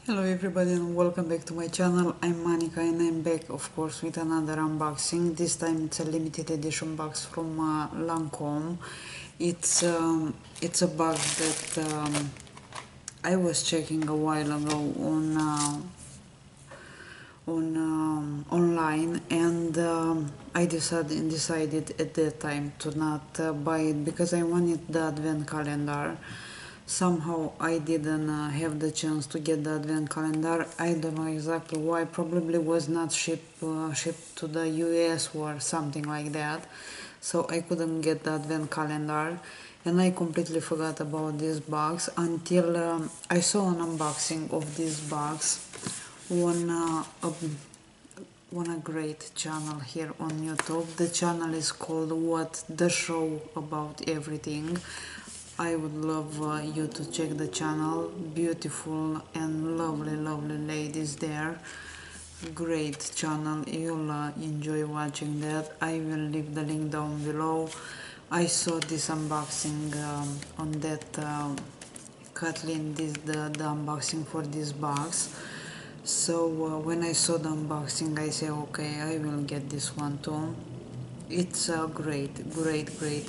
Hello everybody and welcome back to my channel. I'm Monica and I'm back of course with another unboxing. This time it's a limited edition box from Lancome. It's a box that I was checking a while ago online, and I decided at that time to not buy it because I wanted the advent calendar. Somehow I didn't have the chance to get the advent calendar. I don't know exactly why. Probably was not shipped to the US or something like that, so I couldn't get the advent calendar, and I completely forgot about this box until I saw an unboxing of this box on a great channel here on YouTube. The channel is called What the Show About Everything. I would love you to check the channel. Beautiful and lovely ladies there. Great channel. You'll enjoy watching that. I will leave the link down below. I saw this unboxing on that Kathleen did the unboxing for this box. So when I saw the unboxing, I said, okay, I will get this one too. It's a great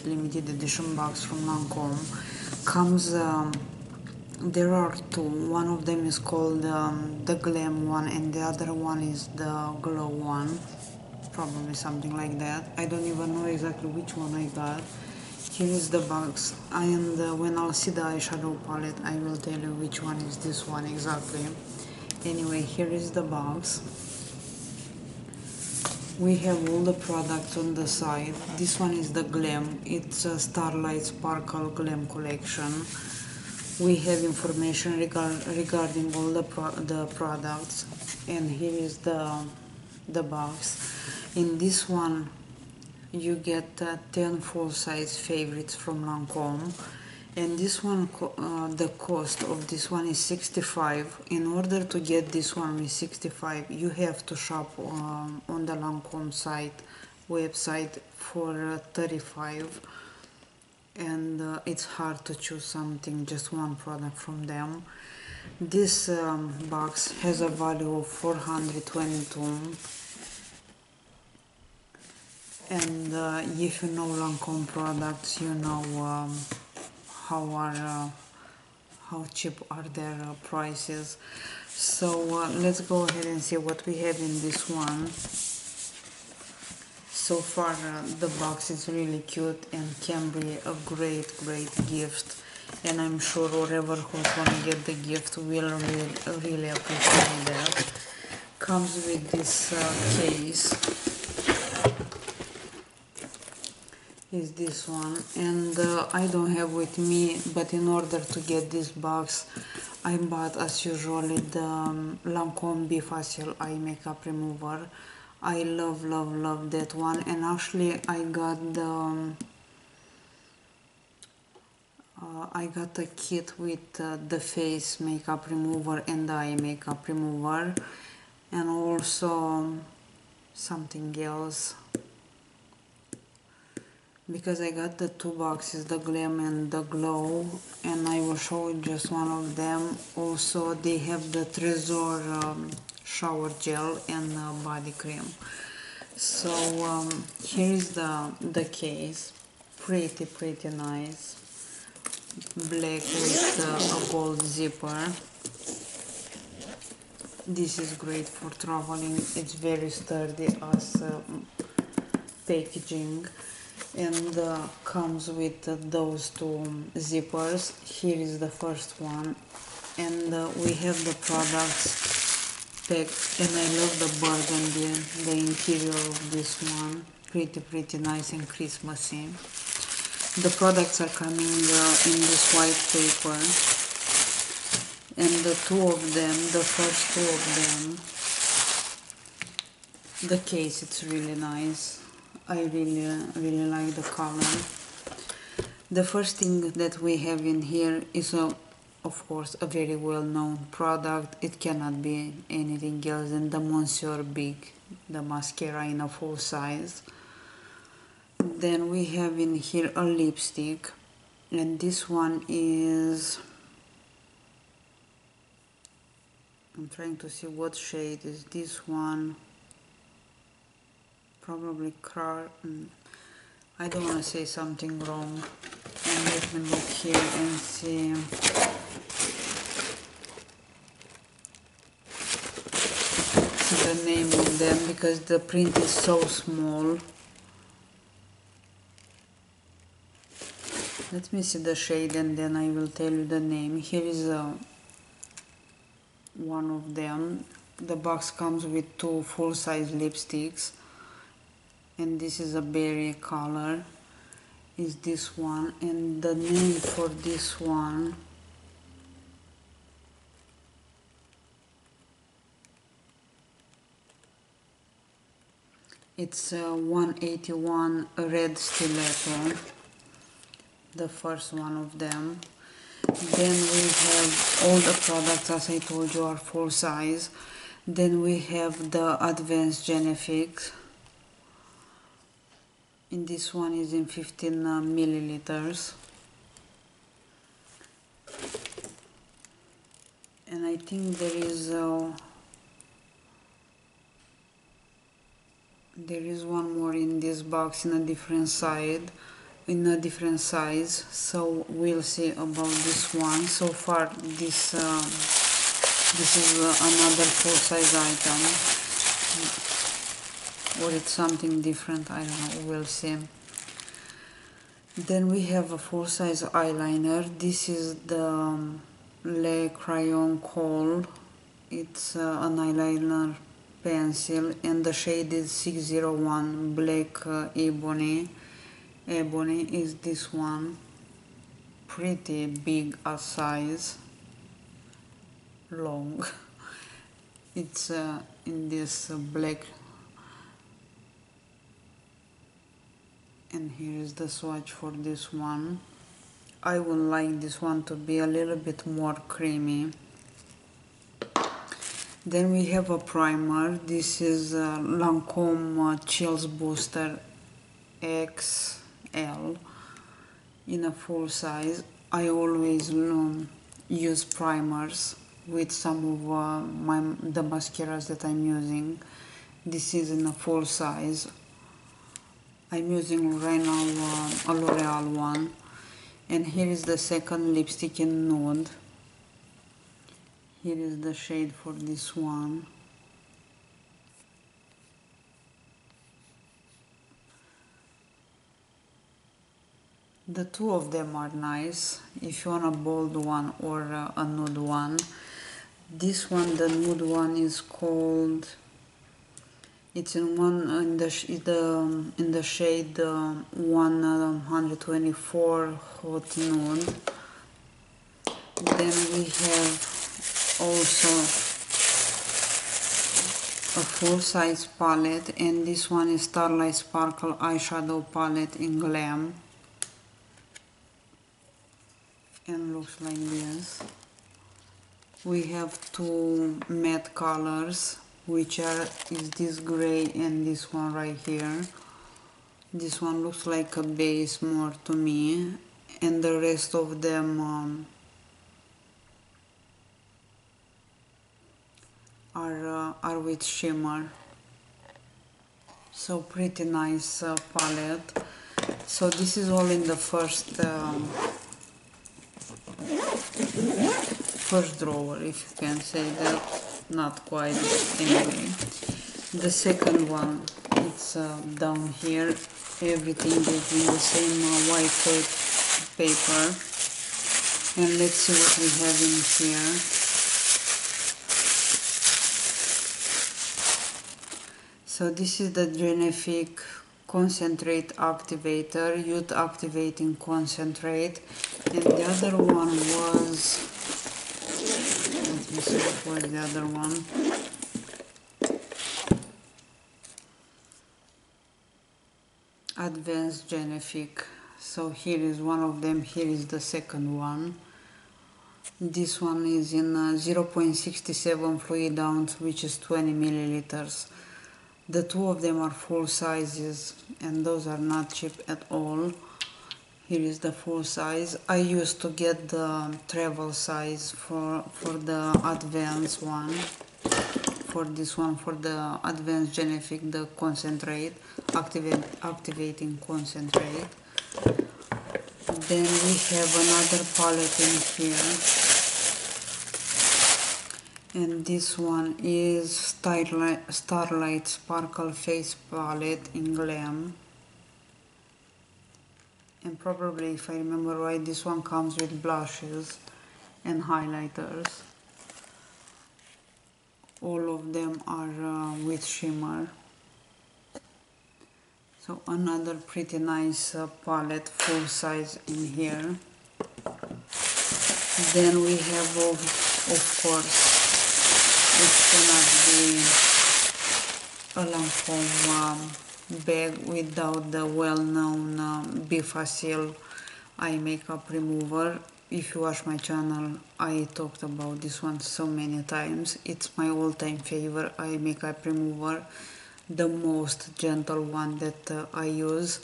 limited edition box from Lancome. Comes, there are two. One of them is called the Glam one, and the other one is the Glow one. Probably something like that. I don't even know exactly which one I got. Here is the box, and when I'll see the eyeshadow palette, I will tell you which one is this one exactly. Anyway, here is the box. We have all the products on the side. This one is the Glam. It's a Starlight Sparkle Glam collection. We have information regarding all the products, and here is the box. In this one, you get 10 full-size favorites from Lancome. And this one, the cost of this one is 65. In order to get this one with 65, you have to shop on the Lancome website for 35. And it's hard to choose something, just one product from them. This box has a value of 422. And if you know Lancome products, you know how cheap are their prices. So let's go ahead and see what we have in this one. So far the box is really cute and can be a great gift, and I'm sure whoever who's gonna get the gift will really appreciate that. Comes with this case, is this one, and I don't have with me, but in order to get this box I bought as usual the Lancome Be Facile eye makeup remover. I love that one, and actually I got a kit with the face makeup remover and the eye makeup remover, and also something else, because I got the two boxes, the Glam and the Glow, and I will show you just one of them. Also they have the Treasure shower gel and body cream. So here is the case, pretty nice, black with a gold zipper. This is great for traveling. It's very sturdy as packaging, and comes with those two zippers. Here is the first one, and we have the products packed, and I love the burgundy, the interior of this one, pretty nice and Christmassy. The products are coming in this white paper, and the first two of them, the case, it's really nice. I really like the color. The first thing that we have in here is of course a very well-known product. It cannot be anything else than the Monsieur Big, the mascara in a full size. Then we have in here a lipstick, and this one is I'm trying to see what shade is this one. Probably I don't want to say something wrong. And let me look here and see. The name of them, because the print is so small. Let me see the shade and then I will tell you the name. Here is one of them. The box comes with 2 full-size lipsticks, and this is a berry color, is this one, and the name for this one it's 181 Red Stiletto, the first one of them. Then we have all the products, as I told you, are full size. Then we have the Advanced Genefix, and this one is in 15 milliliters. And I think there is one more in this box in a different size, so we'll see about this one. So far this is another full-size item, or it's something different, I don't know, we'll see. Then we have a full-size eyeliner. This is the Le Crayon Kohl. It's an eyeliner pencil, and the shade is 601 Black Ebony. Ebony is this one, pretty big a size, long. It's in this black, and here is the swatch for this one. I would like this one to be a little bit more creamy. Then we have a primer. This is Lancome Chills Booster XL in a full size. I always use primers with some of the mascaras that I'm using. This is in a full size. I'm using right now a L'Oreal one. And here is the second lipstick in nude. Here is the shade for this one. The two of them are nice if you want a bold one or a nude one. This one, the nude one, is called, it's in the shade 124 Hot Nude. Then we have also a full-size palette, and this one is Starlight Sparkle Eyeshadow Palette in Glam, and looks like this. We have 2 matte colors, which is this gray and this one right here. This one looks like a base more to me, and the rest of them are with shimmer. So pretty nice palette. So this is all in the first drawer, if you can say that. Not quite, anyway. The second one, it's down here. Everything is in the same white paper. And let's see what we have in here. So this is the Genifique Concentrate Activator, Youth Activating Concentrate. And the other one was, let me see what was the other one. Advanced Genifique. So here is one of them, here is the second one. This one is in 0.67 fluid ounce, which is 20 milliliters. The two of them are full sizes, and those are not cheap at all. Here is the full size. I used to get the travel size for the advanced one. For this one, for the advanced Genific, the concentrate, activating concentrate. Then we have another palette in here, and this one is Starlight Sparkle Face Palette in Glam. And probably, if I remember right, this one comes with blushes and highlighters. All of them are with shimmer. So another pretty nice palette, full size in here. Then we have, of course, it cannot be a Lancome bag without the well-known Bifacil eye makeup remover. If you watch my channel, I talked about this one so many times. It's my all-time favorite eye makeup remover, the most gentle one that I use.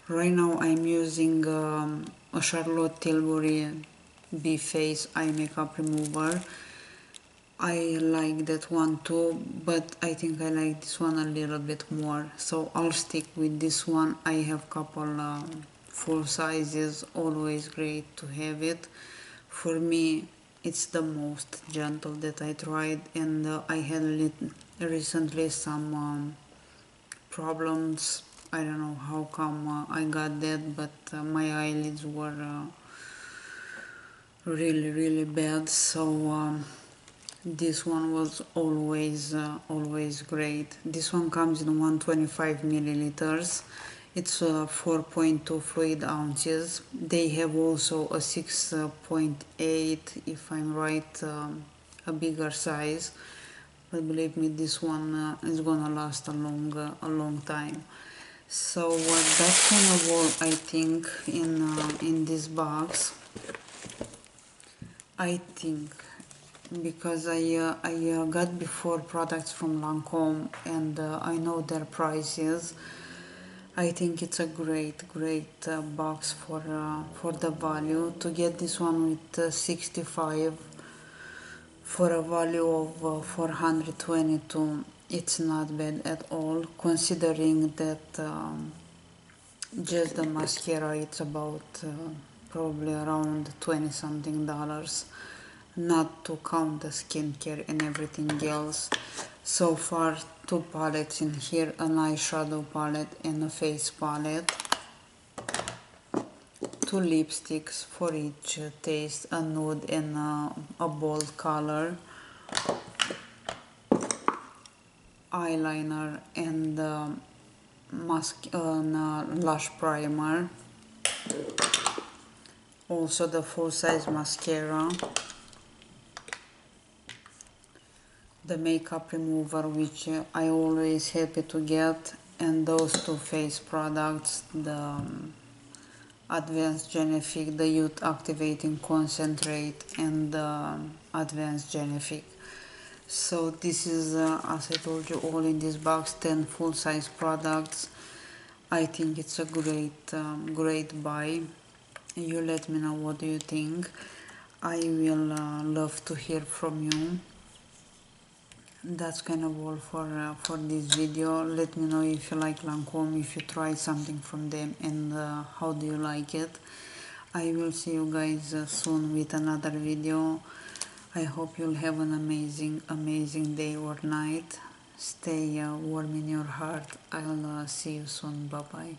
Right now I'm using a Charlotte Tilbury B-Face eye makeup remover. I like that one too, but I think I like this one a little bit more, so I'll stick with this one. I have couple full sizes, always great to have it. For me, it's the most gentle that I tried, and I had recently some problems. I don't know how come I got that, but my eyelids were really bad, so this one was always great. This one comes in 125 milliliters. It's 4.2 fluid ounces. They have also a 6.8, if I'm right, a bigger size. But believe me, this one is gonna last a long time. So that's kind of all I think in this box. I think, because I got before products from Lancome, and I know their prices. I think it's a great box for the value. To get this one with 65 for a value of 422, it's not bad at all, considering that just the mascara it's about probably around 20 something dollars, not to count the skincare and everything else. So far, 2 palettes in here, an eyeshadow palette and a face palette, 2 lipsticks for each taste, a nude and a bold color, eyeliner and lash primer, also the full-size mascara, the makeup remover, which I always happy to get, and those 2 face products, the Advanced Genific, the Youth Activating Concentrate, and the Advanced Genific. So this is, as I told you, all in this box, 10 full-size products. I think it's a great buy. You let me know what do you think. I will love to hear from you. That's kind of all for this video. Let me know if you like Lancome, if you try something from them, and how do you like it. I will see you guys soon with another video. I hope you'll have an amazing day or night. Stay warm in your heart. I'll see you soon. Bye bye.